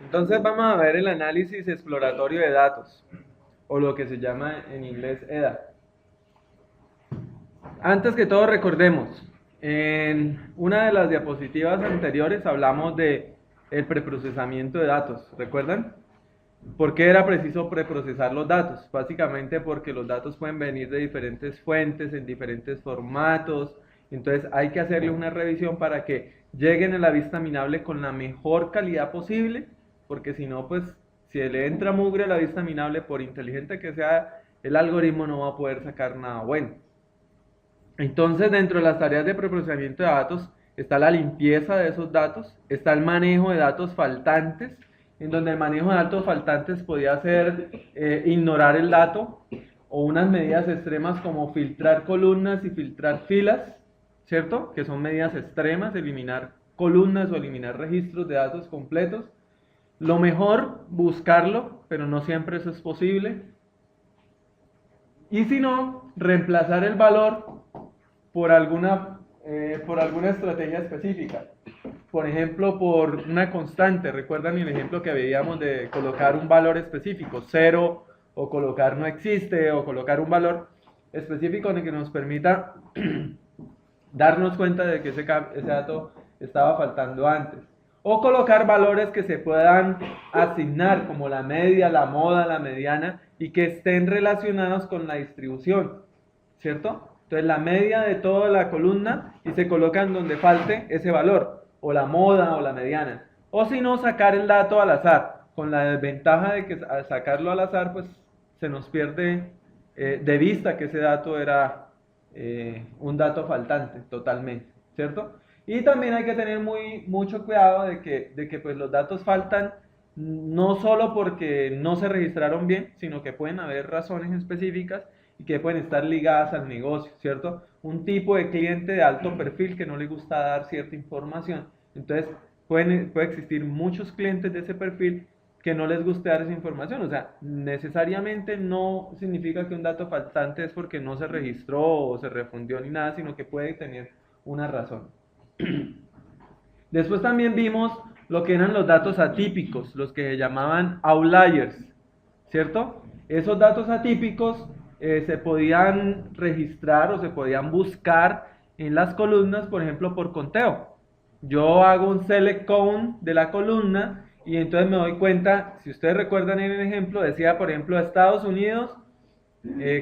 Entonces vamos a ver el análisis exploratorio de datos, o lo que se llama en inglés EDA. Antes que todo recordemos, en una de las diapositivas anteriores hablamos de el preprocesamiento de datos, ¿recuerdan? ¿Por qué era preciso preprocesar los datos? Básicamente porque los datos pueden venir de diferentes fuentes, en diferentes formatos, entonces hay que hacerle una revisión para que lleguen a la vista minable con la mejor calidad posible, porque si no, pues si le entra mugre a la vista minable, por inteligente que sea, el algoritmo no va a poder sacar nada bueno. Entonces, dentro de las tareas de preprocesamiento de datos está la limpieza de esos datos, está el manejo de datos faltantes, en donde el manejo de datos faltantes podía ser ignorar el dato o unas medidas extremas como filtrar columnas y filtrar filas, ¿cierto? Que son medidas extremas, eliminar columnas o eliminar registros de datos completos. Lo mejor, buscarlo, pero no siempre eso es posible. Y si no, reemplazar el valor por alguna estrategia específica. Por ejemplo, por una constante. ¿Recuerdan el ejemplo que veíamos de colocar un valor específico, cero, o colocar no existe, o colocar un valor específico en el que nos permita darnos cuenta de que ese dato estaba faltando antes? O colocar valores que se puedan asignar, como la media, la moda, la mediana, y que estén relacionados con la distribución, ¿cierto? Entonces la media de toda la columna y se colocan donde falte ese valor, o la moda o la mediana. O si no, sacar el dato al azar, con la desventaja de que al sacarlo al azar, pues se nos pierde de vista que ese dato era un dato faltante totalmente, ¿cierto? Y también hay que tener mucho cuidado de que pues los datos faltan no solo porque no se registraron bien, sino que pueden haber razones específicas y que pueden estar ligadas al negocio, ¿cierto? Un tipo de cliente de alto perfil que no le gusta dar cierta información. Entonces, puede existir muchos clientes de ese perfil que no les guste dar esa información. O sea, necesariamente no significa que un dato faltante es porque no se registró o se refundió ni nada, sino que puede tener una razón. Después también vimos lo que eran los datos atípicos, los que se llamaban outliers, ¿cierto? Esos datos atípicos se podían registrar o se podían buscar en las columnas, por ejemplo, por conteo. Yo hago un select count de la columna y entonces me doy cuenta, si ustedes recuerdan en el ejemplo, decía, por ejemplo, Estados Unidos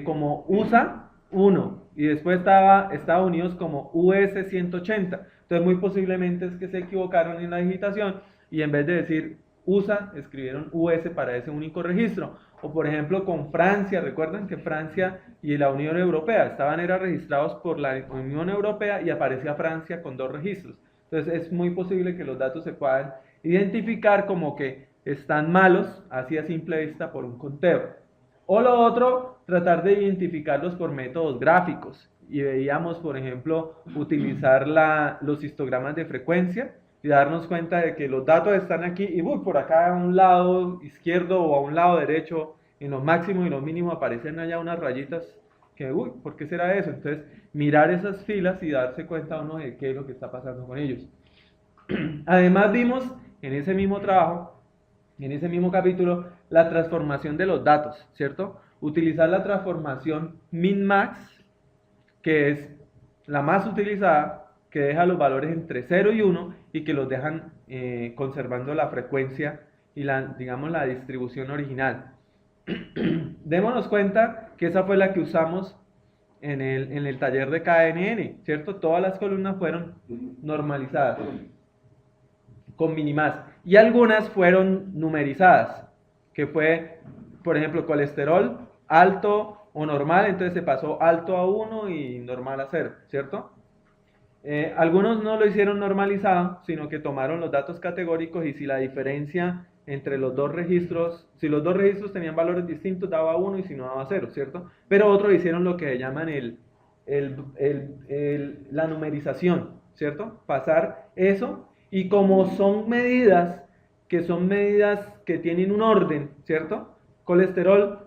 como USA 1 y después estaba Estados Unidos como US 180. Entonces muy posiblemente es que se equivocaron en la digitación y en vez de decir USA escribieron US para ese único registro. O por ejemplo con Francia, recuerdan que Francia y la Unión Europea eran registrados por la Unión Europea y aparecía Francia con dos registros. Entonces es muy posible que los datos se puedan identificar como que están malos, así a simple vista, por un conteo. O lo otro, tratar de identificarlos por métodos gráficos. Y veíamos, por ejemplo, utilizar los histogramas de frecuencia y darnos cuenta de que los datos están aquí y por acá a un lado izquierdo o a un lado derecho, en los máximos y los mínimos aparecen allá unas rayitas que, ¿por qué será eso? Entonces, mirar esas filas y darse cuenta uno de qué es lo que está pasando con ellos. Además vimos en ese mismo trabajo, en ese mismo capítulo, la transformación de los datos, ¿cierto? Utilizar la transformación min-max, que es la más utilizada, que deja los valores entre 0 y 1 y que los dejan conservando la frecuencia y digamos, la distribución original. Démonos cuenta que esa fue la que usamos en el taller de KNN, ¿cierto? Todas las columnas fueron normalizadas con minimas y algunas fueron numerizadas, que fue, por ejemplo, colesterol alto o normal, entonces se pasó alto a 1 y normal a 0, ¿cierto? Algunos no lo hicieron normalizado, sino que tomaron los datos categóricos y si la diferencia entre los dos registros, si los dos registros tenían valores distintos, daba 1 y si no daba 0, ¿cierto? Pero otros hicieron lo que llaman la numerización, ¿cierto? Pasar eso y como son medidas que tienen un orden, ¿cierto? Colesterol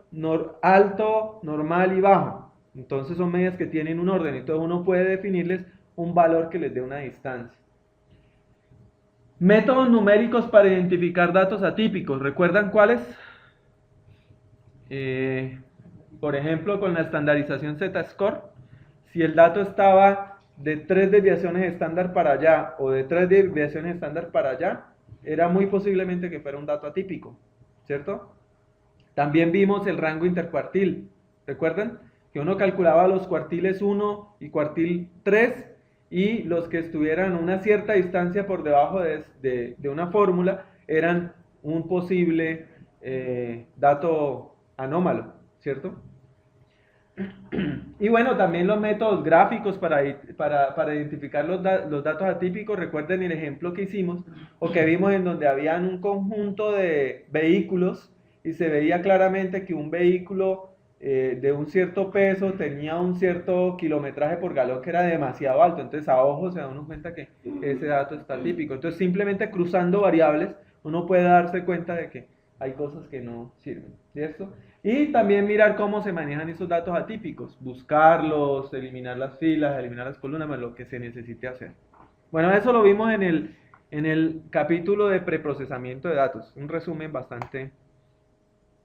alto, normal y bajo. Entonces son medidas que tienen un orden. Entonces uno puede definirles un valor que les dé una distancia. Métodos numéricos para identificar datos atípicos. ¿Recuerdan cuáles? Por ejemplo, con la estandarización Z-score, si el dato estaba de 3 desviaciones estándar para allá o de 3 desviaciones estándar para allá, era muy posiblemente que fuera un dato atípico, ¿cierto? También vimos el rango intercuartil. ¿Recuerdan? Que uno calculaba los cuartiles 1 y cuartil 3 y los que estuvieran a una cierta distancia por debajo de una fórmula eran un posible dato anómalo, ¿cierto? Y bueno, también los métodos gráficos para identificar los datos atípicos. Recuerden el ejemplo que hicimos o que vimos en donde habían un conjunto de vehículos y se veía claramente que un vehículo de un cierto peso tenía un cierto kilometraje por galón que era demasiado alto. Entonces a ojo se da uno cuenta que ese dato está típico. Entonces simplemente cruzando variables uno puede darse cuenta de que hay cosas que no sirven, ¿cierto? Y también mirar cómo se manejan esos datos atípicos, buscarlos, eliminar las filas, eliminar las columnas, lo que se necesite hacer. Bueno, eso lo vimos en el capítulo de preprocesamiento de datos, un resumen bastante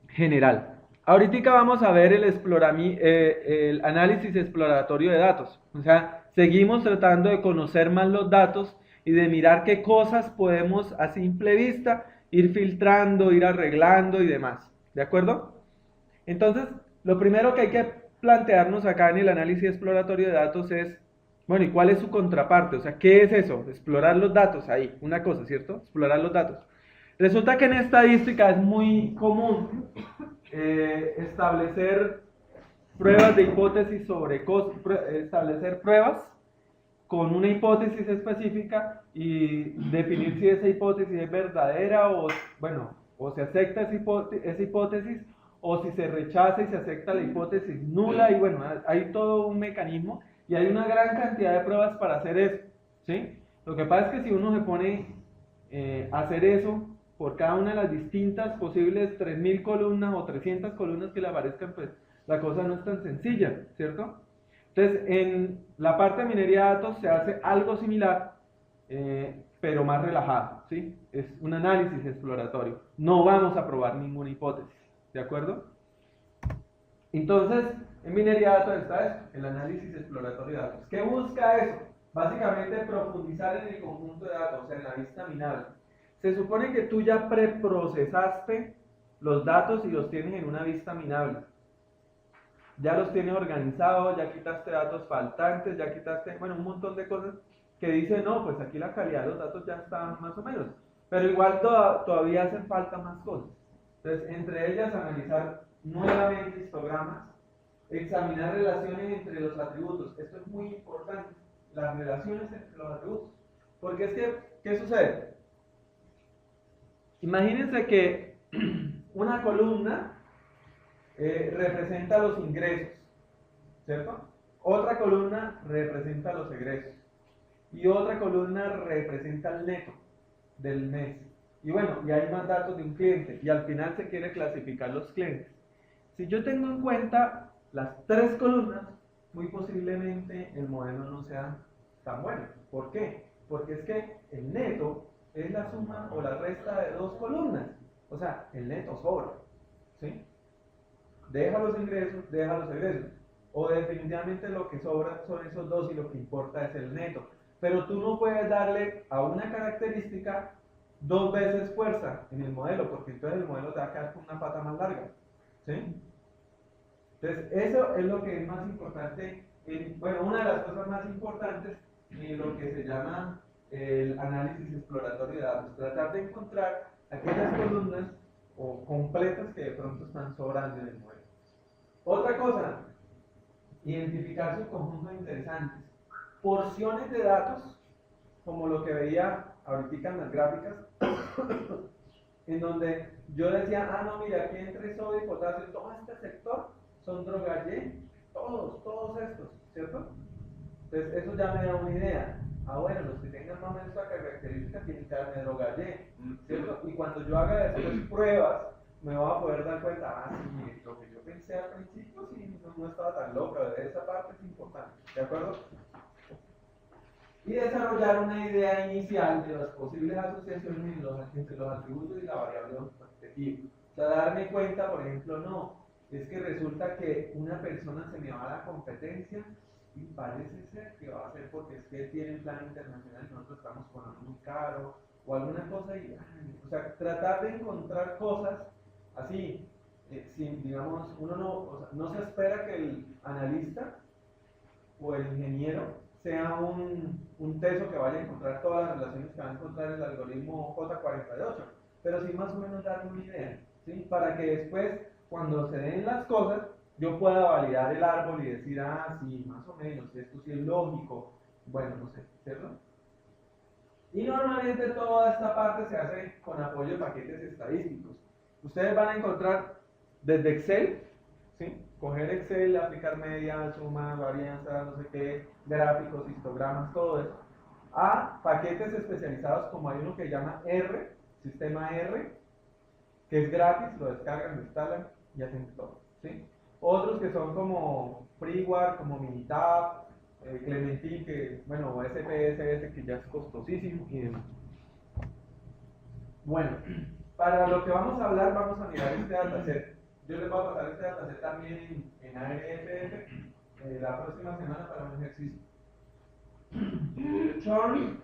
general. Ahorita vamos a ver el análisis exploratorio de datos. O sea, seguimos tratando de conocer más los datos y de mirar qué cosas podemos a simple vista ir filtrando, ir arreglando y demás. ¿De acuerdo? Entonces, lo primero que hay que plantearnos acá en el análisis exploratorio de datos es, bueno, ¿y cuál es su contraparte? O sea, ¿qué es eso? Explorar los datos ahí, una cosa, ¿cierto? Explorar los datos. Resulta que en estadística es muy común establecer pruebas de hipótesis sobre establecer pruebas con una hipótesis específica y definir si esa hipótesis es verdadera o, bueno, o se acepta esa hipótesis o si se rechaza y se acepta la hipótesis nula y bueno, hay todo un mecanismo y hay una gran cantidad de pruebas para hacer eso, ¿sí? Lo que pasa es que si uno se pone a hacer eso por cada una de las distintas posibles 3000 columnas o 300 columnas que le aparezcan, pues la cosa no es tan sencilla, ¿cierto? Entonces, en la parte de minería de datos se hace algo similar, pero más relajado, ¿sí? Es un análisis exploratorio. No vamos a probar ninguna hipótesis, ¿de acuerdo? Entonces, en minería de datos está eso, el análisis exploratorio de datos. ¿Qué busca eso? Básicamente profundizar en el conjunto de datos, o sea, en la vista minable. Se supone que tú ya preprocesaste los datos y los tienes en una vista minable. Ya los tienes organizados, ya quitaste datos faltantes, ya quitaste, bueno, un montón de cosas que dicen, no, pues aquí la calidad de los datos ya está más o menos. Pero igual todavía hacen falta más cosas. Entonces, entre ellas, analizar nuevamente histogramas, examinar relaciones entre los atributos. Esto es muy importante, las relaciones entre los atributos. Porque es que, ¿qué sucede? Imagínense que una columna representa los ingresos, ¿cierto? Otra columna representa los egresos y otra columna representa el neto del mes. Y bueno, y hay más datos de un cliente y al final se quiere clasificar los clientes. Si yo tengo en cuenta las tres columnas, muy posiblemente el modelo no sea tan bueno. ¿Por qué? Porque es que el neto es la suma o la resta de dos columnas. O sea, el neto sobra, ¿sí? Deja los ingresos, deja los egresos. O definitivamente lo que sobra son esos dos y lo que importa es el neto. Pero tú no puedes darle a una característica dos veces fuerza en el modelo, porque entonces el modelo te va a quedar con una pata más larga, ¿sí? Entonces, eso es lo que es más importante, bueno, una de las cosas más importantes en lo que se llama el análisis exploratorio de datos, tratar de encontrar aquellas columnas o completas que de pronto están sobrando en el modelo. Otra cosa, identificar subconjuntos interesantes, porciones de datos, como lo que veía ahorita en las gráficas, en donde yo decía, ah, no, mira, aquí entre sodio y potasio, todo este sector son drogas Y, todos estos, ¿cierto? Entonces, eso ya me da una idea. Ah, bueno, los que tengan más o menos esta característica tienen que darme droga Y, ¿cierto? Y cuando yo haga después pruebas, me voy a poder dar cuenta, ah, sí, lo que yo pensé al principio, sí, no estaba tan loco, esa parte es importante, ¿de acuerdo? y desarrollar una idea inicial de las posibles asociaciones entre los atributos y la variable objetivo. O sea, darme cuenta, por ejemplo, no, es que resulta que una persona se me va a la competencia y parece ser que va a ser porque es que tiene plan internacional y nosotros estamos con algo muy caro o alguna cosa y, o sea, tratar de encontrar cosas así, sin, digamos, uno no, o sea, no se espera que el analista o el ingeniero sea un teso que vaya a encontrar todas las relaciones que va a encontrar el algoritmo J48, pero sí más o menos darme una idea, ¿sí? Para que después, cuando se den las cosas, yo pueda validar el árbol y decir, ah, sí, más o menos, esto sí es lógico, bueno, no sé, ¿cierto? Y normalmente toda esta parte se hace con apoyo de paquetes estadísticos. Ustedes van a encontrar desde Excel, ¿sí? Coger Excel, aplicar media, suma, varianza, no sé qué, gráficos, histogramas, todo eso, a paquetes especializados como hay uno que llama R, sistema R, que es gratis, lo descargan, lo instalan y hacen todo, ¿sí? Otros que son como FreeWare, como Minitab, Clementine, que, bueno, SPSS, que ya es costosísimo y demás. Bueno, para lo que vamos a hablar, vamos a mirar este dataset. Yo les voy a pasar este dataset también en ARFF la próxima semana para un ejercicio. Churn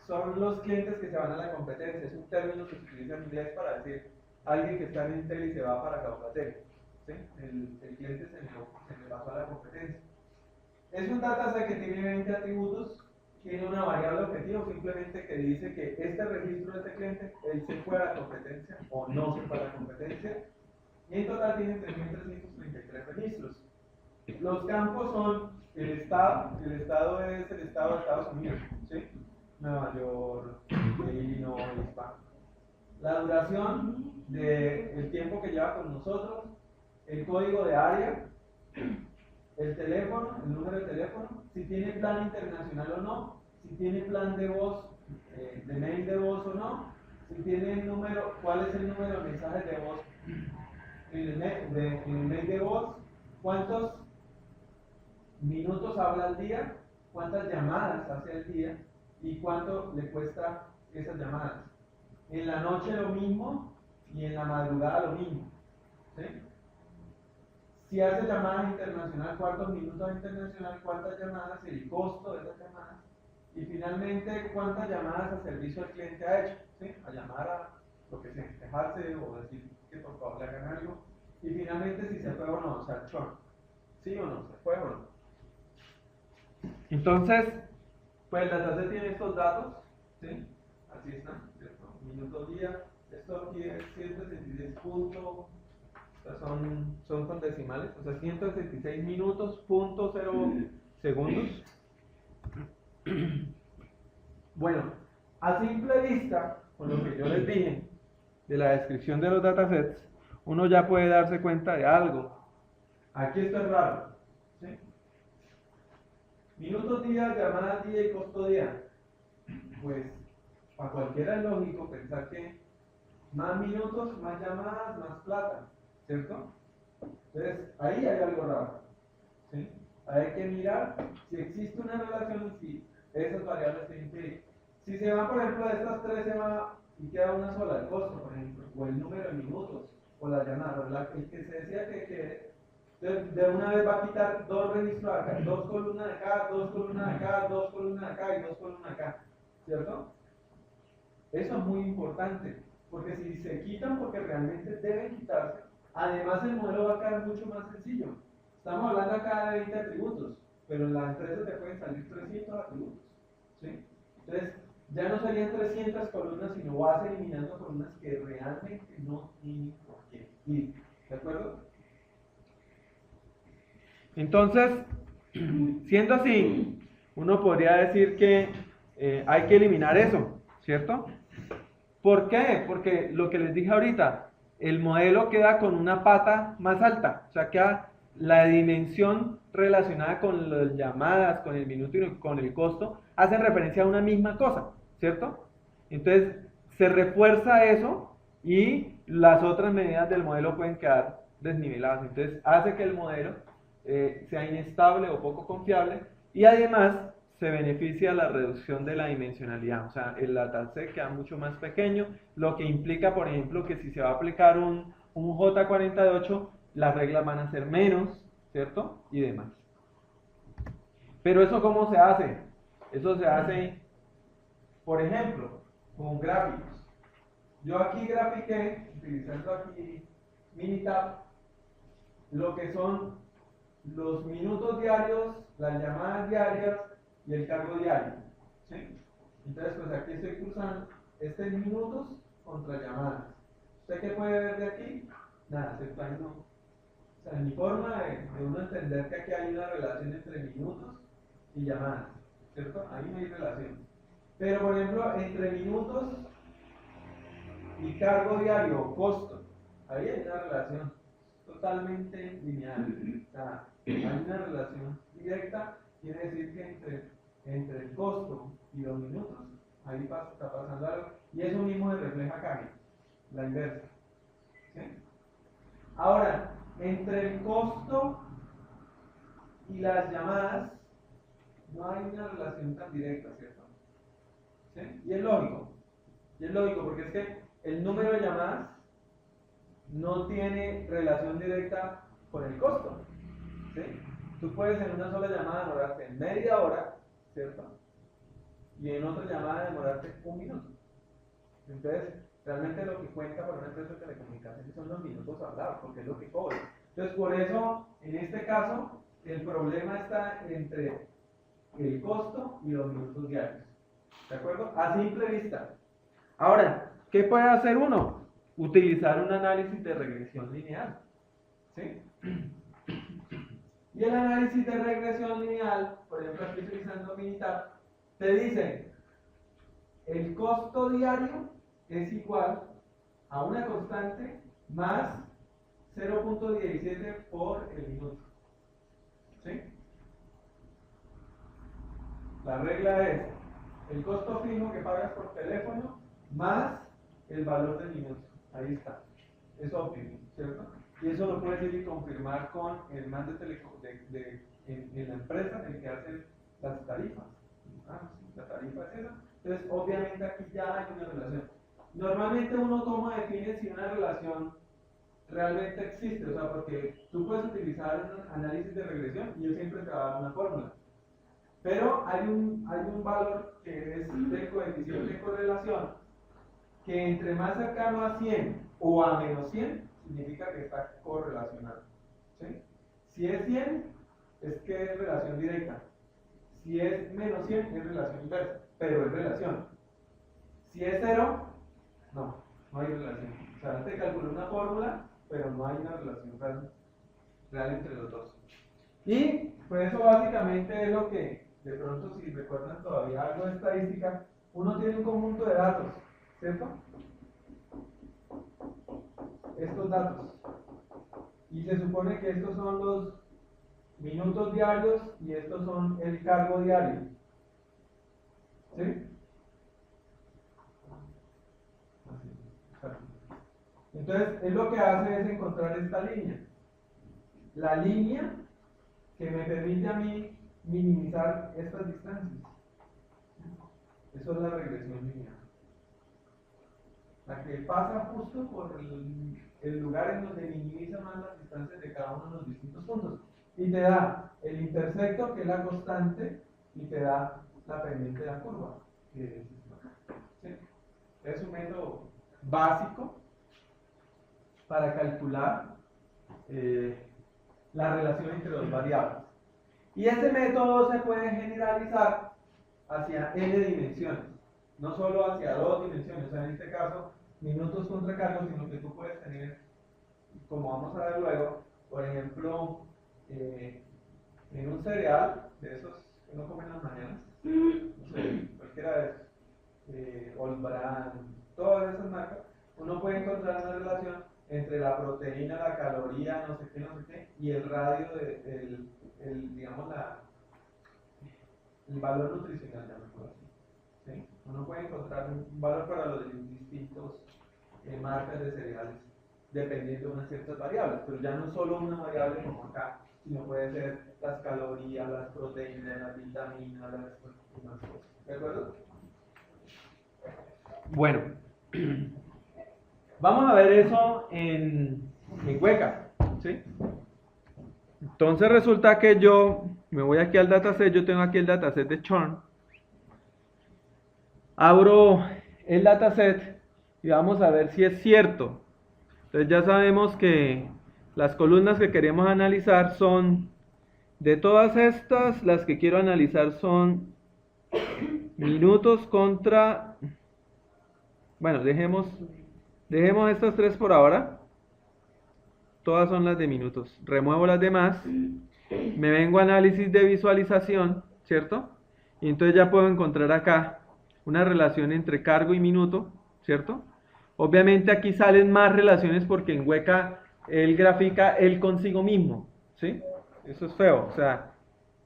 son los clientes que se van a la competencia, es un término que se utiliza en inglés para decir alguien que está en Intel y se va para Caucatel, ¿sí? El cliente se me pasó a la competencia. Es un dataset que tiene 20 atributos, tiene una variable objetivo simplemente que dice que este registro de este cliente, él se fue a la competencia o no se fue a la competencia, y en total tiene 3.333 registros. Los campos son el estado es el estado de Estados Unidos, ¿sí? Nueva York, Illinois, Hispano. La duración del tiempo que lleva con nosotros, el código de área, el teléfono, el número de teléfono, si tiene plan internacional o no, si tiene plan de voz, de mail de voz o no, si tiene el número, cuál es el número de mensajes de voz en el mail de voz, cuántos minutos habla al día, cuántas llamadas hace al día y cuánto le cuesta esas llamadas. En la noche lo mismo y en la madrugada lo mismo, ¿sí? Si hace llamadas internacional, cuántos minutos internacional, cuántas llamadas, el costo de esas llamadas y finalmente cuántas llamadas a servicio al cliente ha hecho, ¿sí? A llamar a lo que sea, quejarse o decir que por favor le hagan algo y finalmente si se fue o no, o sea, churn, ¿sí o no? ¿Se fue o no? Entonces, pues el dataset tiene estos datos, ¿sí? Así están, ¿cierto? Minutos día, esto aquí es 166 puntos, o sea, son con decimales, o sea, 166 minutos, punto 0 segundos. Bueno, a simple vista, con lo que yo les dije de la descripción de los datasets, uno ya puede darse cuenta de algo. Aquí esto es raro, ¿sí? Minutos día, llamadas día y costo día. Pues, a cualquiera es lógico pensar que más minutos, más llamadas, más plata, ¿cierto? Entonces, ahí hay algo raro, ¿sí? Hay que mirar si existe una relación, si esas variables se incluyen. Si se va, por ejemplo, de estas tres se va y queda una sola, el costo, por ejemplo, o el número de minutos, o la llamada, ¿verdad? El que se decía que de una vez va a quitar dos registros acá, dos columnas de acá, dos columnas de acá, dos columnas de acá y dos columnas de acá, ¿cierto? Eso es muy importante, porque si se quitan porque realmente deben quitarse, además el modelo va a quedar mucho más sencillo. Estamos hablando acá de 20 atributos, pero en la empresa te pueden salir 300 atributos, ¿sí? Entonces, ya no serían 300 columnas, sino vas eliminando columnas que realmente no tienen por qué ir, ¿de acuerdo? Entonces, siendo así, uno podría decir que hay que eliminar eso, ¿cierto? ¿Por qué? Porque lo que les dije ahorita, el modelo queda con una pata más alta, o sea, queda la dimensión relacionada con las llamadas, con el minuto y con el costo, hacen referencia a una misma cosa, ¿cierto? Entonces, se refuerza eso y las otras medidas del modelo pueden quedar desniveladas. Entonces, hace que el modelo sea inestable o poco confiable y además se beneficia la reducción de la dimensionalidad, o sea, el dataset queda mucho más pequeño, lo que implica, por ejemplo, que si se va a aplicar un J48, las reglas van a ser menos, ¿cierto? Y demás. Pero eso, ¿cómo se hace? Eso se hace, por ejemplo, con gráficos. Yo aquí grafiqué, utilizando aquí Minitab, lo que son los minutos diarios, las llamadas diarias y el cargo diario, ¿sí? Entonces, pues aquí estoy cruzando estos minutos contra llamadas. ¿Usted qué puede ver de aquí? Nada, se está no. O sea, mi forma de uno entender que aquí hay una relación entre minutos y llamadas, ¿cierto? Ahí no hay relación. Pero, por ejemplo, entre minutos y cargo diario o costo, ahí hay una relación totalmente lineal. O sea, hay una relación directa, quiere decir que entre el costo y los minutos, ahí está pasando algo, y eso mismo se refleja acá, la inversa. ¿Sí? Ahora, entre el costo y las llamadas, no hay una relación tan directa, ¿cierto? ¿Sí? Y es lógico, porque es que el número de llamadas no tiene relación directa con el costo. ¿Sí? Tú puedes en una sola llamada demorarte media hora, ¿cierto? Y en otra llamada demorarte un minuto. Entonces, realmente lo que cuenta para una empresa de telecomunicaciones son los minutos hablados, porque es lo que cobra. Entonces, por eso, en este caso, el problema está entre el costo y los minutos diarios. ¿De acuerdo? A simple vista. Ahora, ¿qué puede hacer uno? Utilizar un análisis de regresión lineal. ¿Sí? Y el análisis de regresión lineal, por ejemplo, aquí utilizando Minitab, te dice, el costo diario es igual a una constante más 0.17 por el minuto. ¿Sí? La regla es el costo fijo que pagas por teléfono más el valor del minuto. Ahí está. Es óptimo, ¿cierto? Y eso lo puedes ir y confirmar con el man en la empresa el que hace las tarifas. Ah, sí, la tarifa es esa. Entonces, obviamente aquí ya hay una relación. Normalmente uno toma define si una relación realmente existe, o sea, porque tú puedes utilizar un análisis de regresión y yo siempre te va a dar una fórmula. Pero hay un valor que es de coeficiente de correlación que entre más cercano a 100 o a menos 100 significa que está correlacionado. ¿Sí? Si es 100 es que es relación directa. Si es menos 100 es relación inversa, pero es relación. Si es 0, no hay relación. O sea, no te calcula una fórmula, pero no hay una relación real entre los dos. Y pues eso básicamente es lo que, de pronto si recuerdan todavía algo de estadística, uno tiene un conjunto de datos, ¿cierto? Estos datos. Y se supone que estos son los minutos diarios y estos son el cargo diario. ¿Sí? Entonces, es lo que hace es encontrar esta línea. La línea que me permite a mí minimizar estas distancias. Eso es la regresión lineal. La que pasa justo por el lugar en donde minimiza más las distancias de cada uno de los distintos puntos. Y te da el intersecto, que es la constante, y te da la pendiente de la curva. ¿Sí? Es un método básico para calcular la relación entre dos variables. Y ese método se puede generalizar hacia n dimensiones, no solo hacia dos dimensiones, o sea, en este caso, minutos contra cargos, sino que tú puedes tener, como vamos a ver luego, por ejemplo, en un cereal, de esos que uno come en las mañanas, no sé, cualquiera de esos, Old Brand, todas esas marcas, uno puede encontrar una relación entre la proteína, la caloría, no sé qué, y el radio digamos, el valor nutricional, llamémoslo así. ¿Sí? Uno puede encontrar un valor para los distintos marcas de cereales. dependiendo de unas ciertas variables, pero ya no solo una variable como acá, sino puede ser las calorías, las proteínas, las vitaminas, las cosas. ¿De acuerdo? Bueno, vamos a ver eso en Weka, ¿sí? Entonces resulta que yo me voy aquí al dataset, yo tengo aquí el dataset de churn, abro el dataset y vamos a ver si es cierto. Entonces ya sabemos que las columnas que queremos analizar son, de todas estas, las que quiero analizar son minutos contra, bueno, dejemos estas tres por ahora. Todas son las de minutos. Remuevo las demás. Me vengo a análisis de visualización, ¿cierto? Y entonces ya puedo encontrar acá una relación entre cargo y minuto, ¿cierto? Obviamente aquí salen más relaciones porque en Weka él grafica él consigo mismo, ¿sí? Eso es feo, o sea,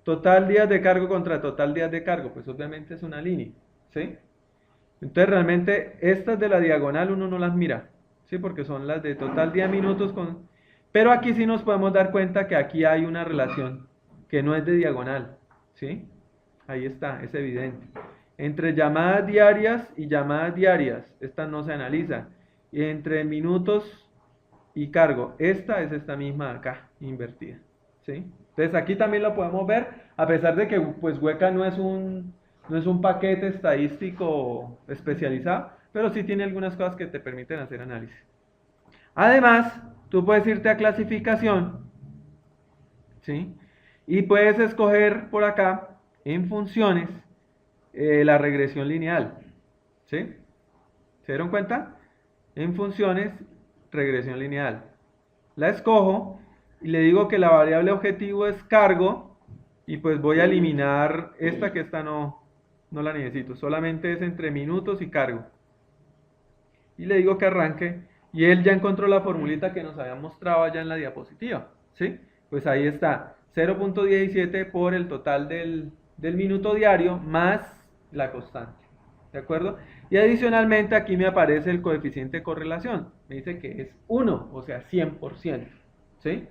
total días de cargo contra total días de cargo, pues obviamente es una línea, ¿sí? Entonces realmente estas de la diagonal uno no las mira, ¿sí? Porque son las de total día minutos con... Pero aquí sí nos podemos dar cuenta que aquí hay una relación que no es de diagonal, ¿sí? Ahí está, es evidente. Entre llamadas diarias y llamadas diarias, esta no se analiza. Y entre minutos y cargo, esta es esta misma acá, invertida, ¿sí? Entonces aquí también lo podemos ver, a pesar de que pues Weka no es un paquete estadístico especializado, pero sí tiene algunas cosas que te permiten hacer análisis. Además, tú puedes irte a clasificación, ¿sí? Y puedes escoger por acá, en funciones, la regresión lineal, ¿sí? ¿Se dieron cuenta? En funciones, regresión lineal. La escojo y le digo que la variable objetivo es cargo y pues voy a eliminar esta que esta no la necesito, solamente es entre minutos y cargo. Y le digo que arranque y él ya encontró la formulita que nos había mostrado allá en la diapositiva, ¿sí? Pues ahí está, 0.17 por el total del minuto diario más la constante, ¿de acuerdo? Y adicionalmente aquí me aparece el coeficiente de correlación, me dice que es 1, o sea 100%, ¿sí?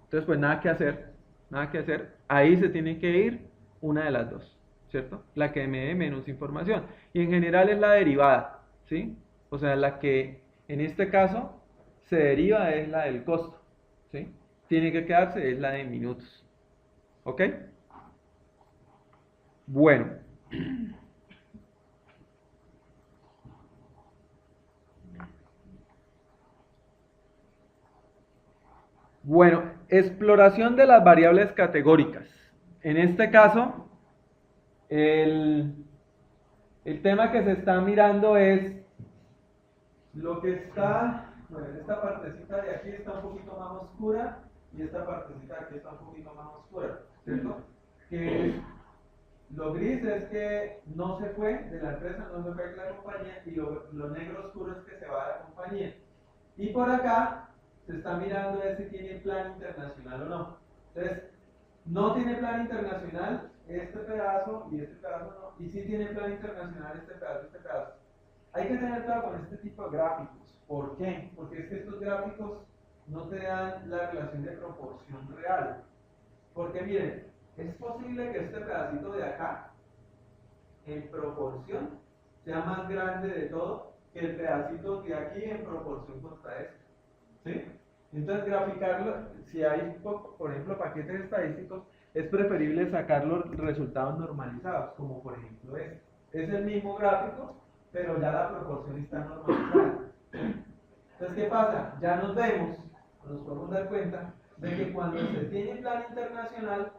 Entonces pues nada que hacer, ahí se tiene que ir una de las dos, ¿cierto? La que me dé menos información, y en general es la derivada, ¿sí? O sea, la que en este caso se deriva es la del costo, ¿sí? Tiene que quedarse es la de minutos, ¿ok? Bueno. Bueno, exploración de las variables categóricas. En este caso, el tema que se está mirando es lo que está, bueno, esta partecita de aquí está un poquito más oscura y esta partecita de aquí está un poquito más oscura, ¿cierto? Que lo gris es que no se fue de la empresa, no se fue de la compañía, y lo negro oscuro es que se va de la compañía. Y por acá se está mirando si tiene plan internacional o no. Entonces, no tiene plan internacional este pedazo y este pedazo no, y sí tiene plan internacional este pedazo y este pedazo. Hay que tener cuidado con este tipo de gráficos. ¿Por qué? Porque es que estos gráficos no te dan la relación de proporción real. Porque miren, es posible que este pedacito de acá, en proporción, sea más grande de todo que el pedacito de aquí en proporción contra este, ¿sí? Entonces graficarlo, si hay, por ejemplo, paquetes estadísticos, es preferible sacar los resultados normalizados, como por ejemplo este. Es el mismo gráfico, pero ya la proporción está normalizada. Entonces, ¿qué pasa? Ya nos podemos dar cuenta de que cuando se tiene plan internacional,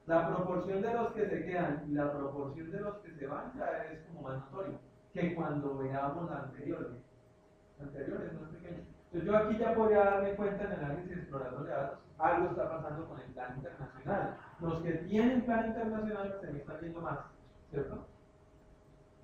la proporción de los que se quedan y la proporción de los que se van ya es como más notorio que cuando veamos la anterior. La anterior es más pequeña. Entonces yo aquí ya podría darme cuenta en el análisis explorador de datos, algo está pasando con el plan internacional. Los que tienen plan internacional se me están yendo más, ¿cierto?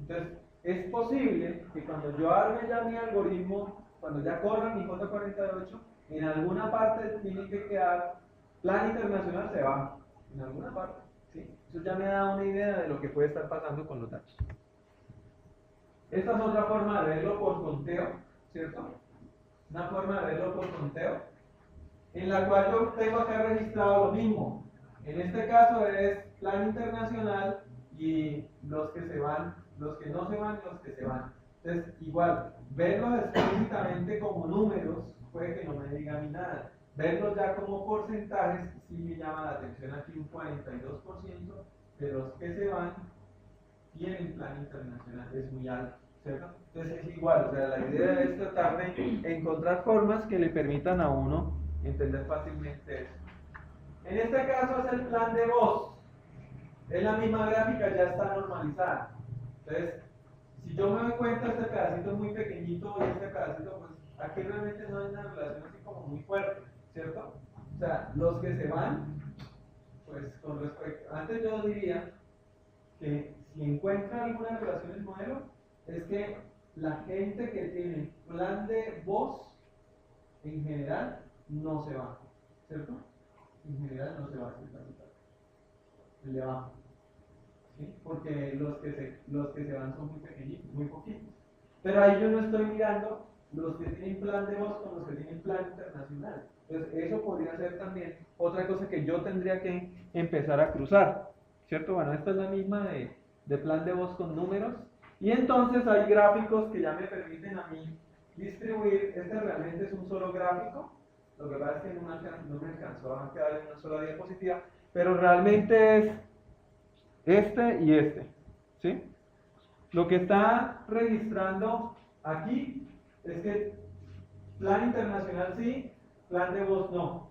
Entonces, es posible que cuando yo arme ya mi algoritmo, cuando ya corra mi J48, en alguna parte tiene que quedar plan internacional, se va en alguna parte, ¿sí? Eso ya me da una idea de lo que puede estar pasando con los datos. Esta es otra forma de verlo por conteo, ¿cierto? una forma de verlo por conteo, en la cual yo tengo acá registrado lo mismo. En este caso es plan internacional y los que se van, los que no se van y los que se van. Entonces, igual, verlos explícitamente como números puede que no me diga a mí nada. Verlos ya como porcentajes sí me llama la atención. Aquí un 42% de los que se van tienen plan internacional, es muy alto, ¿cierto? Entonces es igual, o sea, la idea es tratar de encontrar formas que le permitan a uno entender fácilmente eso. En este caso es el plan de voz. Es la misma gráfica, ya está normalizada. Entonces, si yo me doy cuenta, este pedacito es muy pequeñito y este pedacito, pues aquí realmente no hay una relación así como muy fuerte, ¿cierto? O sea, los que se van, pues con respecto, antes yo diría que si encuentra alguna relación en el modelo, es que la gente que tiene plan de voz, en general, no se va, ¿cierto? En general no se va a hacer el de abajo, ¿sí? Porque los que se van son muy pequeñitos, muy poquitos. Pero ahí yo no estoy mirando los que tienen plan de voz con los que tienen plan internacional. Entonces, eso podría ser también otra cosa que yo tendría que empezar a cruzar, ¿cierto? Bueno, esta es la misma de plan de voz con números. Y entonces hay gráficos que ya me permiten a mí distribuir. Este realmente es un solo gráfico. Lo que pasa es que no me alcanzó a quedar en una sola diapositiva. Pero realmente es este y este, ¿sí? Lo que está registrando aquí es que plan internacional sí, plan de voz no.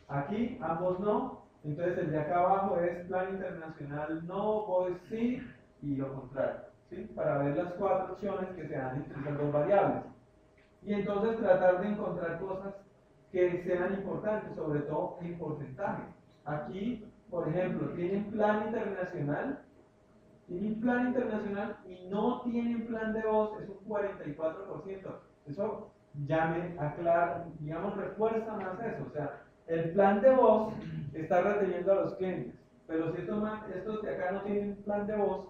Aquí ambos no, entonces el de acá abajo es plan internacional no, voz sí y lo contrario, ¿sí? Para ver las cuatro opciones que se dan entre esas dos variables. Y entonces tratar de encontrar cosas que sean importantes, sobre todo en porcentaje. Aquí, por ejemplo, tienen plan internacional y no tienen plan de voz, es un 44%. Eso ya me aclara, digamos, refuerza más eso. O sea, el plan de voz está reteniendo a los clientes, pero si estos de acá no tienen plan de voz,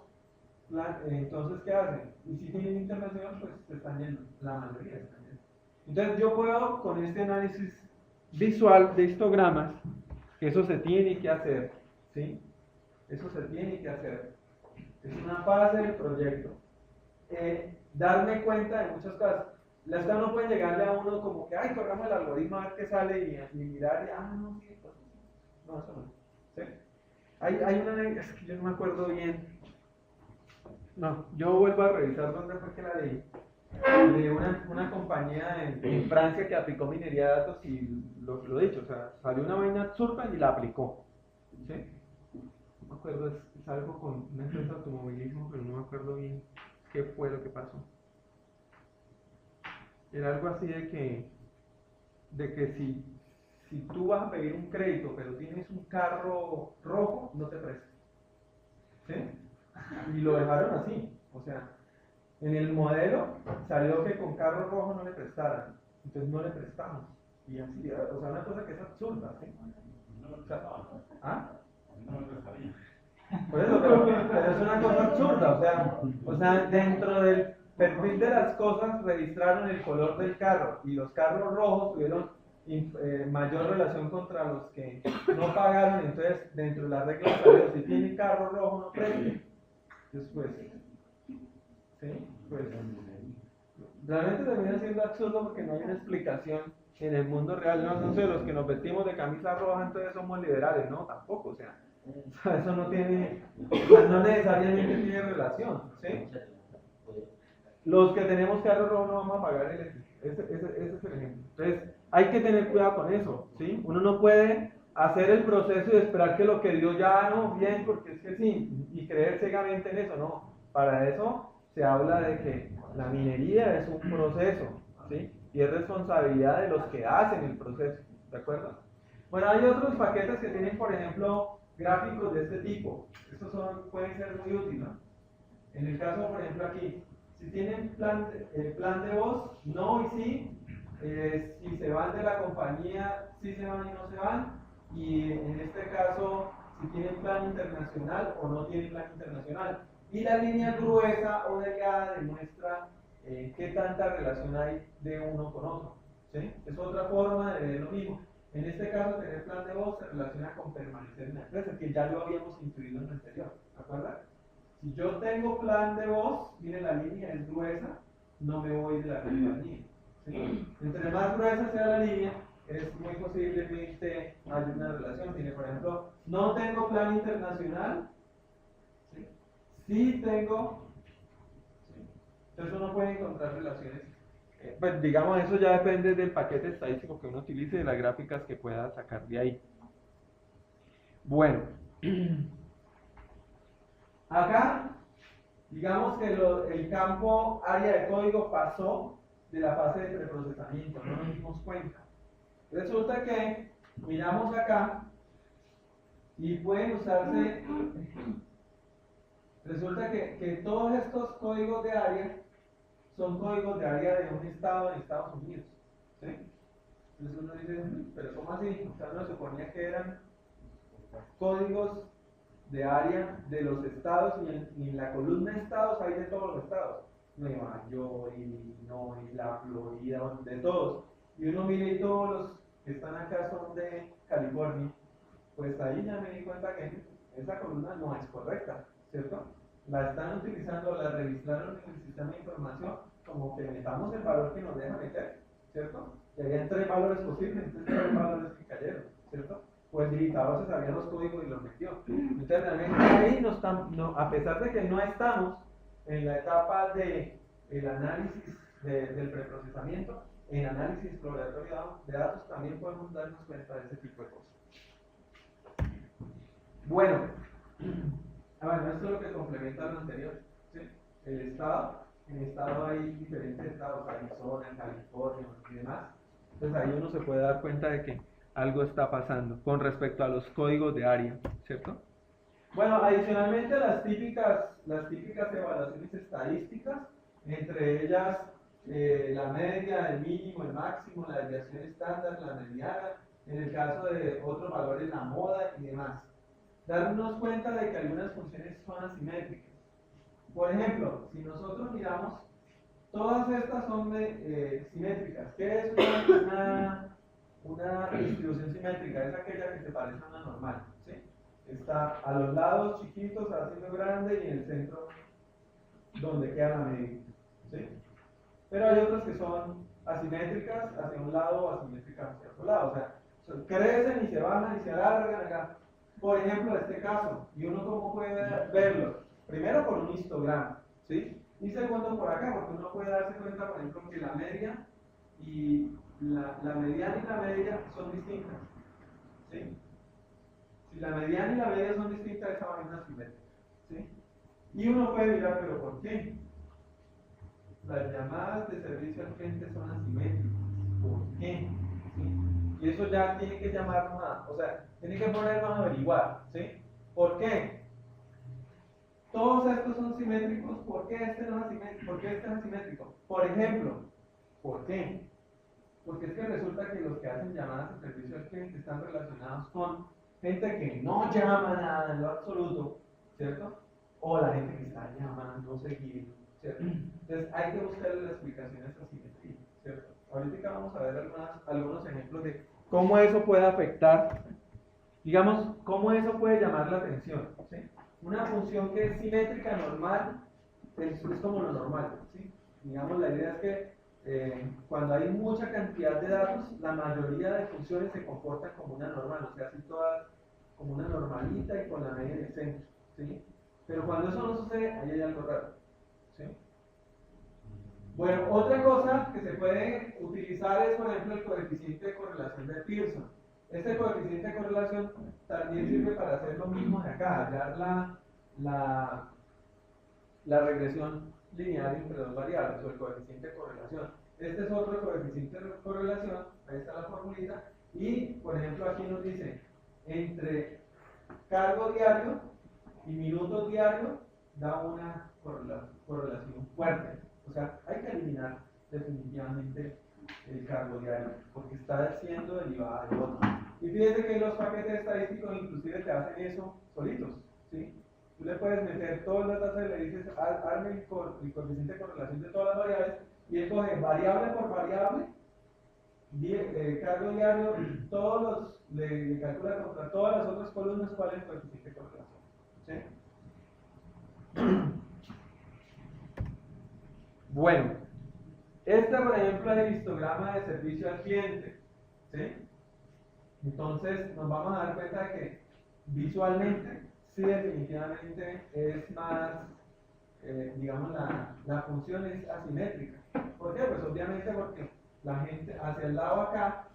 entonces, ¿qué hacen? Y si tienen internacional, pues se están yendo, la mayoría están yendo. Entonces, yo puedo, con este análisis visual de histogramas, que eso se tiene que hacer, ¿sí? Eso se tiene que hacer. Es una fase del proyecto. Darme cuenta de muchas cosas. Las cosas no pueden llegarle a uno como que, ay, corramos el algoritmo a ver qué sale y mirar y, no, sí, pues, no, eso no. ¿Sí? Hay una, es que yo no me acuerdo bien. No, yo vuelvo a revisar dónde fue que la leí. De una compañía en Francia que aplicó minería de datos y lo he dicho, o sea, salió una vaina absurda y la aplicó. ¿Sí? No me acuerdo, es algo con una empresa de automovilismo, pero no me acuerdo bien qué fue lo que pasó. Era algo así de que si tú vas a pedir un crédito, pero tienes un carro rojo, no te prestan. ¿Sí? Y lo dejaron así. O sea, en el modelo salió que con carro rojo no le prestaran. Entonces no le prestamos. Y así, o sea, una cosa que es absurda. ¿Sí? O sea, ¿ah? Por eso, pero es una cosa absurda, o sea, dentro del perfil de las cosas registraron el color del carro y los carros rojos tuvieron mayor relación contra los que no pagaron, entonces dentro de las reglas salió, si tiene carro rojo no preste. Entonces pues, ¿sí? Pues realmente termina siendo absurdo porque no hay una explicación en el mundo real, no sé, los que nos vestimos de camisa roja entonces somos liberales, no, tampoco, o sea, eso no tiene, no necesariamente tiene relación, ¿sí? Los que tenemos carro rojo no vamos a pagar ese es el ejemplo. Entonces, hay que tener cuidado con eso, ¿sí? Uno no puede hacer el proceso y esperar que lo que dio ya, no, bien, porque es que sí, y creer ciegamente en eso, no. Para eso se habla de que la minería es un proceso, ¿sí? Y es responsabilidad de los que hacen el proceso, ¿de acuerdo? Bueno, hay otros paquetes que tienen, por ejemplo, gráficos de este tipo. Estos pueden ser muy útiles, ¿no? En el caso, por ejemplo, aquí, si tienen plan de voz, no y sí, si se van de la compañía, sí se van y no se van, y en este caso, si tienen plan internacional o no tienen plan internacional. Y la línea gruesa o delgada demuestra qué tanta relación hay de uno con otro. ¿sí? Es otra forma de ver lo mismo. En este caso, tener plan de voz se relaciona con permanecer en la empresa, que ya lo habíamos incluido en lo anterior, ¿de acuerdo? Si yo tengo plan de voz, mire, la línea es gruesa, no me voy de la compañía, ¿sí? Entre más gruesa sea la línea, es muy posiblemente hay una relación. Mire, por ejemplo, no tengo plan internacional, ¿sí? Sí tengo, ¿sí? Entonces uno puede encontrar relaciones. Pues digamos, eso ya depende del paquete estadístico que uno utilice, de las gráficas que pueda sacar de ahí. Bueno, acá, digamos que el campo área de código pasó de la fase de preprocesamiento, no nos dimos cuenta. Resulta que miramos acá y pueden usarse, resulta que todos estos códigos de área son códigos de área de un estado en Estados Unidos, ¿sí? Entonces uno dice, pero ¿cómo así? O sea, uno suponía que eran códigos de área de los estados y en la columna de estados hay de todos los estados. Nueva York, Illinois, la Florida, de todos. Y uno mira y todos los que están acá son de California. Pues ahí ya me di cuenta que esa columna no es correcta, ¿cierto? La están utilizando, la registraron en el sistema de información como que metamos el valor que nos deja meter, ¿cierto? Y había 3 valores posibles, entonces 3 valores que cayeron, ¿cierto? Pues el digitador se sabía los códigos y los metió. Entonces realmente ahí no estamos, no, a pesar de que no estamos en la etapa de el análisis del preprocesamiento, en análisis exploratorio de datos también podemos darnos cuenta de ese tipo de cosas. Bueno, esto es lo que complementa lo anterior, ¿sí? El estado, en el estado hay diferentes estados, Arizona, California y demás. Entonces ahí uno se puede dar cuenta de que algo está pasando con respecto a los códigos de área, ¿cierto? Bueno, adicionalmente las típicas evaluaciones estadísticas, entre ellas la media, el mínimo, el máximo, la desviación estándar, la mediana, en el caso de otros valores, la moda y demás. Darnos cuenta de que algunas funciones son asimétricas. Por ejemplo, si nosotros miramos, todas estas son simétricas. ¿Qué es una distribución simétrica? Es aquella que se parece a una normal, ¿sí? Está a los lados chiquitos haciendo grande y en el centro donde queda la media, ¿sí? Pero hay otras que son asimétricas hacia un lado o asimétricas hacia otro lado. O sea, crecen y se bajan y se alargan acá. Por ejemplo, este caso, y uno cómo puede verlo, primero por un histograma, ¿sí? Y segundo por acá, porque uno puede darse cuenta, por ejemplo, que la media y la mediana y la media son distintas, ¿sí? Si la mediana y la media son distintas, esa va a ser una simétrica, ¿sí? Y uno puede mirar, pero ¿por qué? Las llamadas de servicio al cliente son asimétricas, ¿por qué? ¿Sí? Y eso ya tiene que llamarnos o sea, tiene que ponernos a averiguar, ¿sí? ¿Por qué? Todos estos son simétricos, ¿por qué este no es asimétrico? ¿Por qué este es asimétrico? Por ejemplo, ¿por qué? Porque es que resulta que los que hacen llamadas de servicio al cliente están relacionados con gente que no llama nada en lo absoluto, ¿cierto? O la gente que está llamando seguido, ¿cierto? Entonces hay que buscar la explicación a esta simetría, ¿cierto? Ahorita vamos a ver algunos ejemplos de cómo eso puede afectar, digamos, cómo eso puede llamar la atención, ¿sí? Una función que es simétrica normal es como lo normal, ¿sí? Digamos, la idea es que cuando hay mucha cantidad de datos, la mayoría de funciones se comportan como una normal, o sea, así todas como una normalita y con la media en el centro, ¿sí? Pero cuando eso no sucede, ahí hay algo raro, ¿sí? Bueno, otra cosa que se puede utilizar es, por ejemplo, el coeficiente de correlación de Pearson. Este coeficiente de correlación también sirve para hacer lo mismo de acá, hallar la regresión lineal entre dos variables, o el coeficiente de correlación. Este es otro coeficiente de correlación, ahí está la formulita, y por ejemplo aquí nos dice, entre cargo diario y minutos diarios da una correlación fuerte. O sea, hay que eliminar definitivamente el cargo diario, porque está siendo derivada de otro. Y fíjense que los paquetes estadísticos inclusive te hacen eso solitos, ¿sí? Tú le puedes meter todos los datos y le dices, hazme el coeficiente de correlación de todas las variables, y él coge variable por variable, cargo diario, le calcula contra todas las otras columnas cuál es el coeficiente de correlación. ¿Sí? Bueno, este por ejemplo es el histograma de servicio al cliente. ¿Sí? Entonces nos vamos a dar cuenta de que visualmente sí definitivamente es más, digamos, la función es asimétrica. ¿Por qué? Pues obviamente porque la gente hacia el lado acá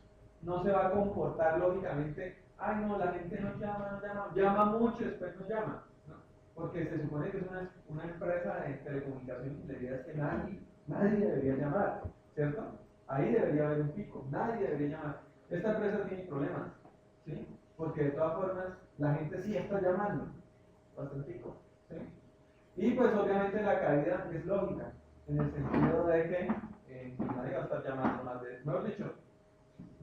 no se va a comportar lógicamente, ay no, la gente no llama, llama mucho y después no llama, ¿no? Porque se supone que es una empresa de telecomunicaciones y la idea es que nadie debería llamar, ¿cierto? Ahí debería haber un pico, nadie debería llamar. Esta empresa tiene problemas, ¿sí? Porque de todas formas la gente sí está llamando, bastantico, ¿sí? Y pues obviamente la caída es lógica, en el sentido de que nadie va a estar llamando más de, mejor dicho,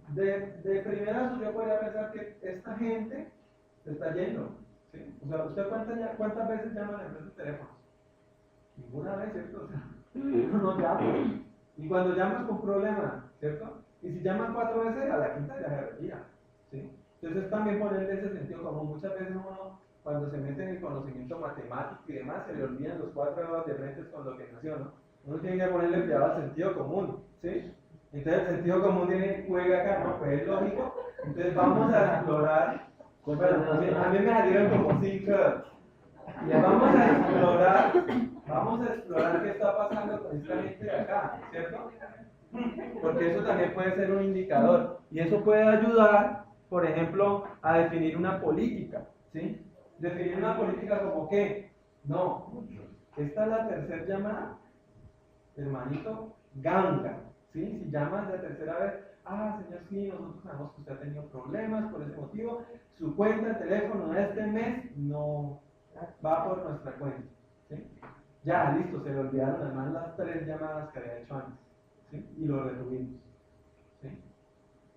de primera yo podría pensar que esta gente se está yendo, ¿sí? O sea, ¿usted cuántas veces llama a la empresa de teléfonos? Ninguna vez, ¿cierto? O sea, uno no llama. Y cuando llamas con problema, ¿cierto? Y si llaman 4 veces, a la quinta ya se retira, ¿sí? Entonces también ponerle ese sentido común. Muchas veces uno, cuando se mete en el conocimiento matemático y demás, se le olvidan los 4 dedos de frente con lo que nació, ¿no? Uno tiene que ponerle cuidado al sentido común, ¿sí? Entonces el sentido común juega acá, ¿no? Pues es lógico. Entonces vamos a explorar. Bueno, a mí me salieron como 5. Vamos a explorar qué está pasando con esta gente de acá, ¿cierto? Porque eso también puede ser un indicador. Y eso puede ayudar, por ejemplo, a definir una política, ¿sí? Definir una política como qué. No, esta es la tercera llamada, hermanito, ganga, ¿sí? Si llamas la tercera vez, señor, sí, nosotros sabemos que usted ha tenido problemas por ese motivo, su cuenta de teléfono de este mes no va por nuestra cuenta, ¿sí? Ya, listo, se le olvidaron además las 3 llamadas que había hecho antes, ¿sí? Y lo retuvimos, ¿sí?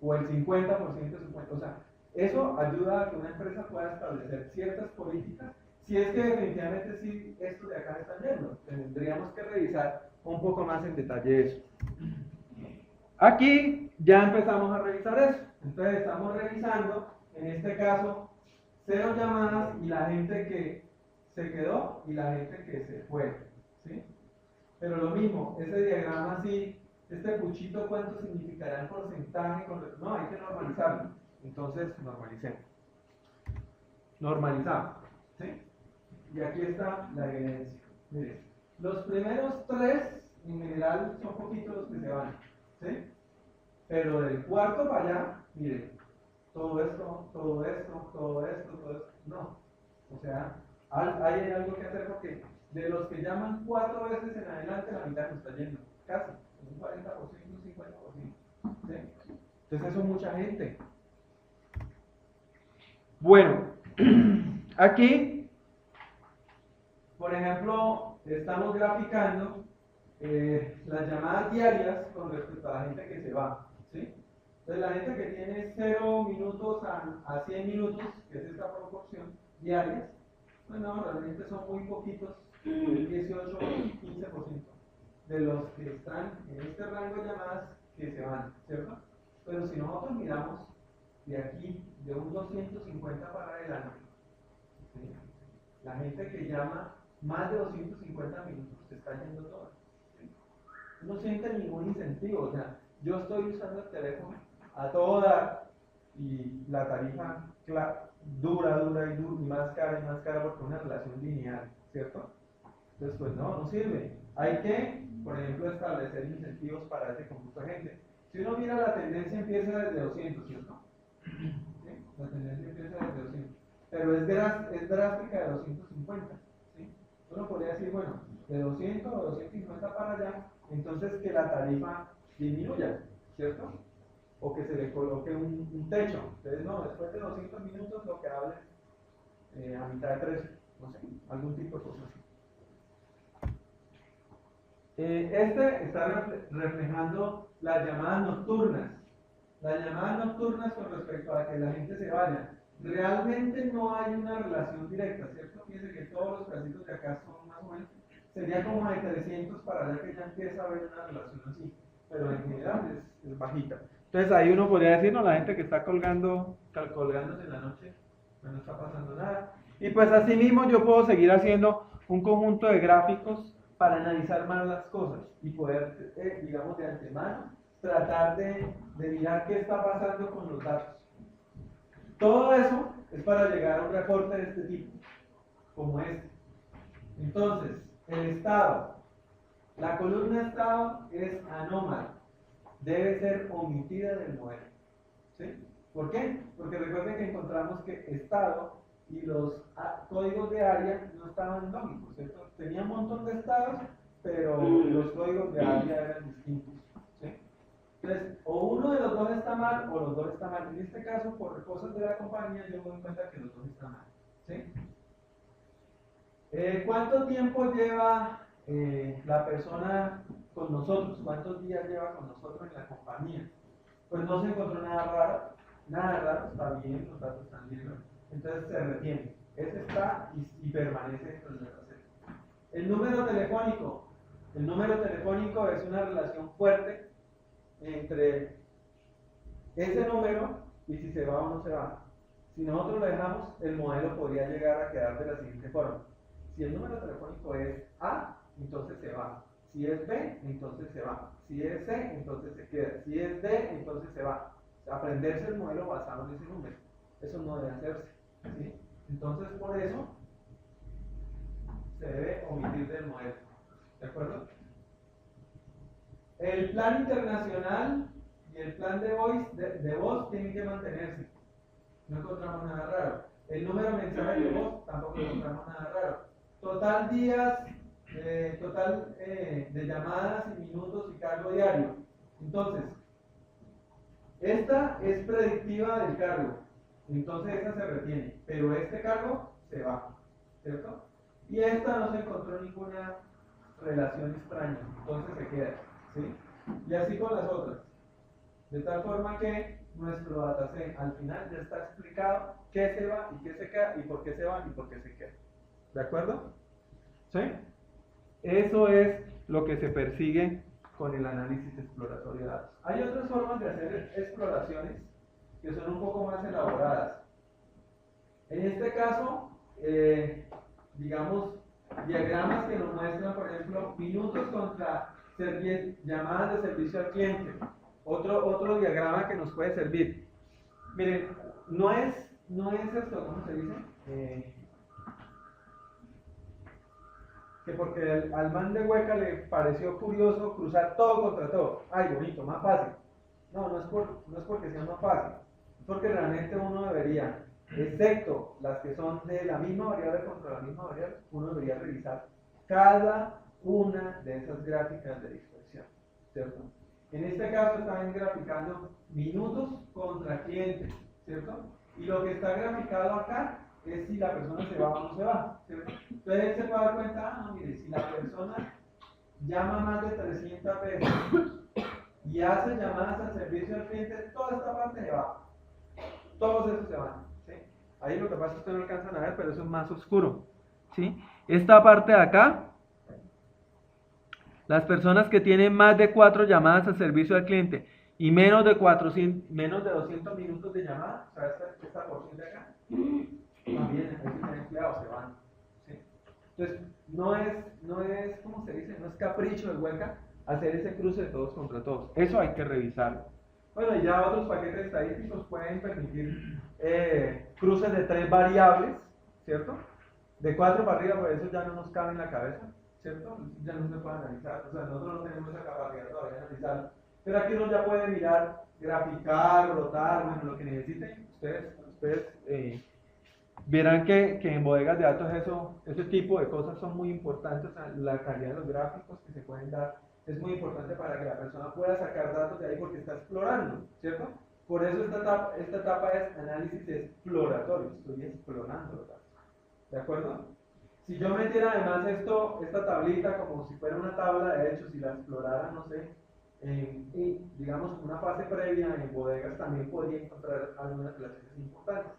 O el 50% de su cuenta, o sea, eso ayuda a que una empresa pueda establecer ciertas políticas. Si es que definitivamente sí, esto de acá está yendo, tendríamos que revisar un poco más en detalle eso. Aquí ya empezamos a revisar eso. Entonces estamos revisando, en este caso, 0 llamadas y la gente que se quedó y la gente que se fue, ¿sí? Pero lo mismo, ese diagrama así, este puchito, ¿cuánto significará en porcentaje? No, hay que normalizarlo. Entonces, normalicemos. Normalizamos, ¿sí? Y aquí está la evidencia. Miren, los primeros 3, en general, son poquitos los que se van, ¿sí? Pero del cuarto para allá, miren, todo esto, todo esto, todo esto, todo esto, no. O sea, hay algo que hacer porque de los que llaman 4 veces en adelante, la mitad se está yendo, casi, un 40%, un 50%. ¿Sí? Entonces eso es mucha gente. Bueno, aquí, por ejemplo, estamos graficando las llamadas diarias con respecto a la gente que se va, ¿sí? Entonces la gente que tiene 0 minutos a 100 minutos, que es esta proporción diarias, bueno, realmente son muy poquitos, el 18 o 15% de los que están en este rango de llamadas que se van, ¿cierto? Pero si nosotros miramos de aquí, de un 250 para adelante, ¿sí? La gente que llama más de 250 minutos se está yendo toda, ¿sí? No siente ningún incentivo, o sea, yo estoy usando el teléfono a todo dar y la tarifa dura y más cara porque es una relación lineal, ¿cierto? Entonces, pues no sirve. Hay que, por ejemplo, establecer incentivos para ese conjunto de gente. Si uno mira la tendencia empieza desde 200, ¿cierto? ¿Sí? La tendencia empieza desde 200, pero es drástica de 250, ¿sí? Uno podría decir, bueno, de 200 o 250 para allá, entonces que la tarifa disminuya, ¿cierto? O que se le coloque un techo. Entonces, no, después de 200 minutos lo que hable a mitad de precio, no sé, algún tipo de cosa así. Este está reflejando las llamadas nocturnas. Las llamadas nocturnas con respecto a que la gente se vaya. Realmente no hay una relación directa, ¿cierto? Fíjense que todos los casitos de acá son más o menos. Sería como de 300 para allá que ya empieza a haber una relación así. Pero en general es bajita. Entonces ahí uno podría decir, no, la gente que está colgándose en la noche, pues no está pasando nada. Y pues así mismo yo puedo seguir haciendo un conjunto de gráficos para analizar más las cosas y poder, digamos, de antemano, tratar de mirar qué está pasando con los datos. Todo eso es para llegar a un reporte de este tipo, como este. Entonces, el estado. La columna estado es anómala. Debe ser omitida del modelo. ¿Sí? ¿Por qué? Porque recuerden que encontramos que estado y los códigos de área no estaban lógicos, ¿cierto? Tenía un montón de estados, pero los códigos de área eran distintos. ¿Sí? Entonces, o uno de los dos está mal o los dos están mal. En este caso, por cosas de la compañía, yo me doy cuenta que los dos están mal. ¿Sí? ¿Cuánto tiempo lleva la persona con nosotros? ¿Cuántos días lleva con nosotros en la compañía? Pues no se encontró nada raro, está bien, los datos están bien, entonces se retiene. Ese está y permanece dentro de la receta. El número telefónico es una relación fuerte entre ese número y si se va o no se va. Si nosotros lo dejamos, el modelo podría llegar a quedar de la siguiente forma. Si el número telefónico es A, entonces se va. Si es B, entonces se va. Si es C, entonces se queda. Si es D, entonces se va. Aprenderse el modelo basado en ese número. Eso no debe hacerse. ¿Sí? Entonces, por eso, se debe omitir del modelo. ¿De acuerdo? El plan internacional y el plan de voz tienen que mantenerse. No encontramos nada raro. El número de mensajes de voz tampoco encontramos nada raro. Total días, de llamadas y minutos y cargo diario. Entonces, esta es predictiva del cargo. Entonces esta se retiene. Pero este cargo se va. ¿Cierto? Y esta no se encontró ninguna relación extraña. Entonces se queda. ¿Sí? Y así con las otras. De tal forma que nuestro dataset al final ya está explicado qué se va y qué se queda y por qué se va y por qué se queda. ¿De acuerdo? ¿Sí? Eso es lo que se persigue con el análisis exploratorio de datos. Hay otras formas de hacer exploraciones que son un poco más elaboradas. En este caso, digamos, diagramas que nos muestran, por ejemplo, minutos contra llamadas de servicio al cliente. Otro diagrama que nos puede servir. Miren, no es esto, ¿cómo se dice? Que porque al man de Hueca le pareció curioso cruzar todo contra todo. Ay, bonito, más fácil. No es porque sea más fácil. Es porque realmente uno debería, excepto las que son de la misma variable contra la misma variable, uno debería revisar cada una de esas gráficas de dispersión. ¿Cierto? En este caso están graficando minutos contra clientes, ¿cierto? Y lo que está graficado acá es si la persona se va o no se va, ¿cierto? Entonces él se puede dar cuenta, no, mire, si la persona llama más de 300 veces y hace llamadas al servicio al cliente, toda esta parte se va. Todos esos se van, ¿sí? Ahí lo que pasa es que ustedes no alcanzan a ver, pero eso es más oscuro, ¿sí? Esta parte de acá, las personas que tienen más de 4 llamadas al servicio al cliente y menos de 200 minutos de llamada, o sea, esta porción de acá, también ahí se han empleado, se van. ¿Sí? Entonces, no es, ¿cómo se dice? No es capricho de Hueca hacer ese cruce de todos contra todos. Eso hay que revisarlo. Bueno, y ya otros paquetes estadísticos pueden permitir cruces de 3 variables, ¿cierto? De 4 para arriba, pues eso ya no nos cabe en la cabeza, ¿cierto? Ya no se puede analizar, o sea, nosotros no tenemos esa capacidad todavía de analizarlo. Pero aquí uno ya puede mirar, graficar, rotar, bueno, lo que necesiten. Ustedes verán que en bodegas de datos ese tipo de cosas son muy importantes. O sea, la calidad de los gráficos que se pueden dar es muy importante para que la persona pueda sacar datos de ahí porque está explorando, ¿cierto? Por eso esta etapa es análisis exploratorio, estoy explorando los datos, ¿de acuerdo? Si yo metiera además esta tablita como si fuera una tabla de hechos y la explorara, no sé, digamos una fase previa en bodegas, también podría encontrar algunas relaciones importantes,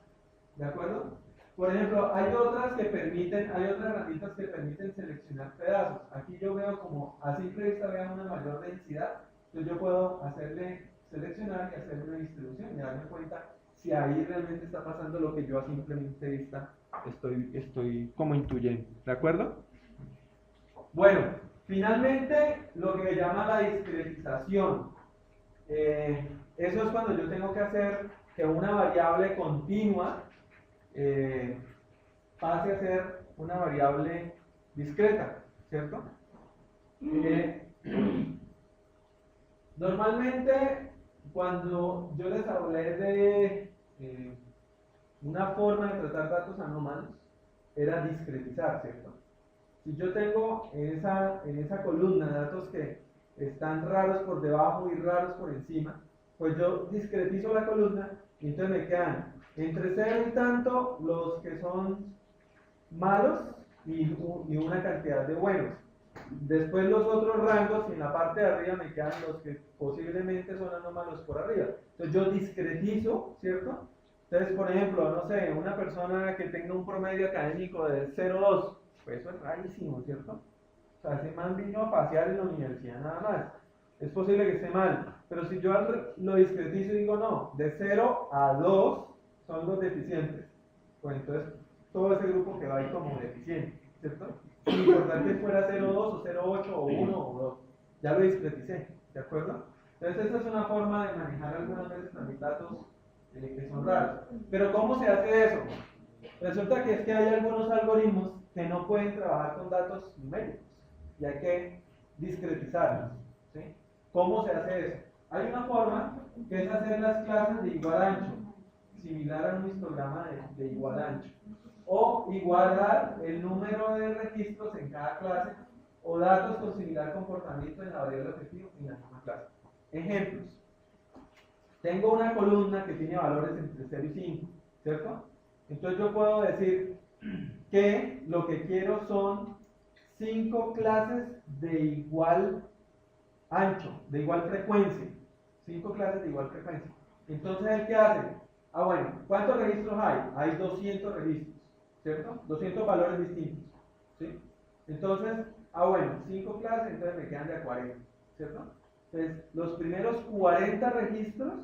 ¿de acuerdo? Por ejemplo, hay otras herramientas que permiten seleccionar pedazos. Aquí yo veo como, a simple vista vean una mayor densidad, entonces yo puedo hacerle seleccionar y hacer una distribución y darme cuenta si ahí realmente está pasando lo que yo a simple vista estoy como intuyendo. ¿De acuerdo? Bueno, finalmente lo que se llama la discretización. Eso es cuando yo tengo que hacer que una variable continua pase a ser una variable discreta, ¿cierto? Normalmente, cuando yo les hablé de una forma de tratar datos anómalos, era discretizar, ¿cierto? Si yo tengo en esa columna datos que están raros por debajo y raros por encima, pues yo discretizo la columna y entonces me quedan entre 0 y tanto los que son malos y una cantidad de buenos. Después los otros rangos y en la parte de arriba me quedan los que posiblemente son anómalos por arriba. Entonces yo discretizo, ¿cierto? Entonces, por ejemplo, no sé, una persona que tenga un promedio académico de 0,2, pues eso es rarísimo, ¿cierto? O sea, ese man vino a pasear en la universidad nada más. Es posible que esté mal, pero si yo lo discretizo y digo no, de 0 a 2 son los deficientes, pues entonces todo ese grupo que va ahí como deficiente, ¿cierto? Sin importar que fuera 0,2 o 0,8 o 1 o 2, ya lo discreticé, ¿de acuerdo? Entonces esa es una forma de manejar algunas veces también datos que son raros. Pero ¿cómo se hace eso? Resulta que es que hay algunos algoritmos que no pueden trabajar con datos numéricos y hay que discretizarlos, ¿sí? ¿Cómo se hace eso? Hay una forma que es hacer las clases de igual ancho, similar a un histograma de igual ancho, o igualar el número de registros en cada clase o datos con similar comportamiento en la variable objetivo en la misma clase. Ejemplos. Tengo una columna que tiene valores entre 0 y 5, ¿cierto? Entonces yo puedo decir que lo que quiero son 5 clases de igual ancho, de igual frecuencia. 5 clases de igual frecuencia. Entonces, ¿el qué hace? Ah, bueno, ¿cuántos registros hay? Hay 200 registros, ¿cierto? 200 valores distintos, ¿sí? Entonces, bueno, 5 clases, entonces me quedan de a 40, ¿cierto? Entonces, los primeros 40 registros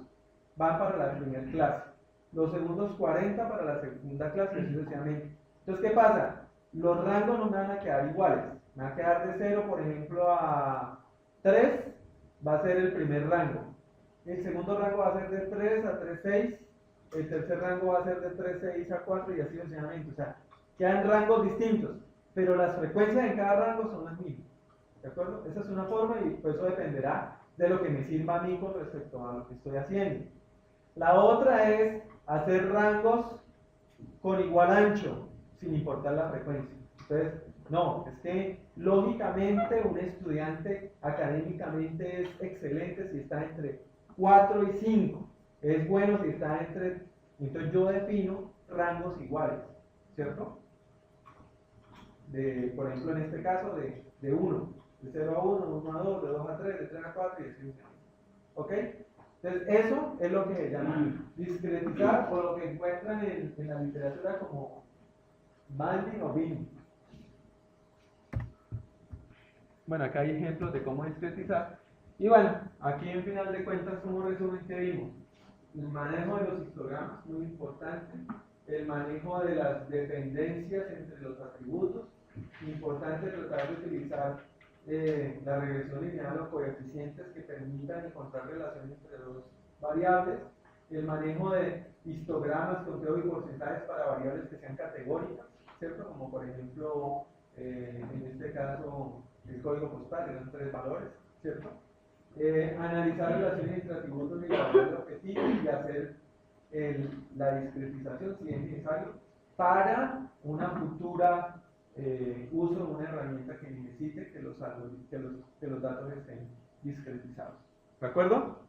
van para la primera clase, los segundos 40 para la segunda clase, y así sucesivamente. Entonces, ¿qué pasa? Los rangos no me van a quedar iguales, me va a quedar de 0, por ejemplo, a 3, va a ser el primer rango. El segundo rango va a ser de 3 a 3,6, el tercer rango va a ser de 3,6 a 4 y así sucesivamente. O sea, quedan rangos distintos, pero las frecuencias en cada rango son las mismas. ¿De acuerdo? Esa es una forma y pues eso dependerá de lo que me sirva a mí con respecto a lo que estoy haciendo. La otra es hacer rangos con igual ancho, sin importar la frecuencia. Entonces, no, es que lógicamente un estudiante académicamente es excelente si está entre 4 y 5. Es bueno si está entre... Entonces yo defino rangos iguales, ¿cierto? Por ejemplo, en este caso de 1, de 0 a 1, 1 a 2, de 2 a 3, de 3 a 4 y así. ¿Ok? Entonces, eso es lo que se llama discretizar o lo que encuentran en la literatura como banding o binning. Bueno, acá hay ejemplos de cómo discretizar. Y bueno, aquí en final de cuentas, como resumen que vimos, el manejo de los histogramas, muy importante, el manejo de las dependencias entre los atributos, importante tratar de utilizar la regresión lineal o coeficientes que permitan encontrar relaciones entre dos variables, el manejo de histogramas, conteo y porcentajes para variables que sean categóricas, ¿cierto? Como por ejemplo, en este caso, el código postal, que son 3 valores, ¿cierto? Analizar relaciones entre atributos y variables objetivos y hacer la discretización, si es necesario, para una futura uso de una herramienta que necesite que los datos estén discretizados. ¿De acuerdo?